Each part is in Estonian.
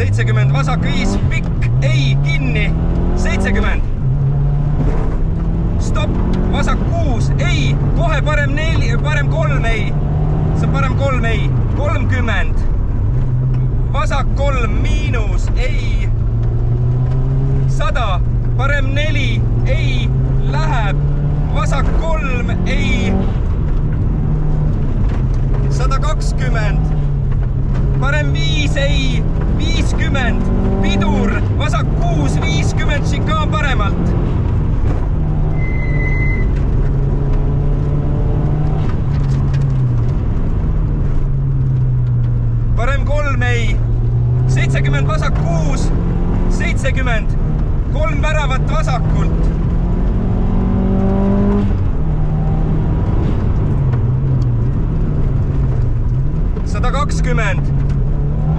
70, vasak 5, pikk, ei, kinni, 70. Stopp, vasak 6, ei, kohe parem 4, parem 3, ei. See on parem 3, ei, 30. Vasak 3, miinus, ei. 100, parem 4, ei, läheb. Vasak 3, ei. 120, parem 5, ei, 50, pidur, vasak 6, 50, šikaan paremalt. Parem 3, ei, 70, vasak 6, 70, 3 väravat vasakult.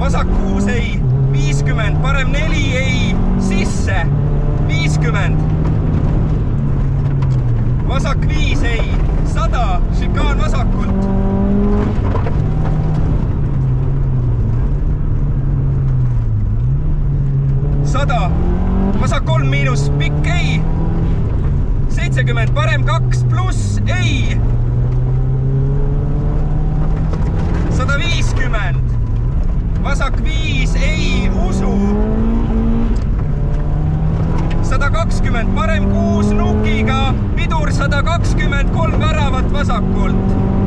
Vasak 6, ei, 50, parem 4, ei, sisse, 50. Vasak 5, ei, 100, šikaan vasakult. 100, vasak 3 miinus, pikk, ei. 70, parem 2 pluss, ei. 150, vasak 5, ei, usu. 120, parem 6 nukiga, pidur 120, 3 väravat vasakult.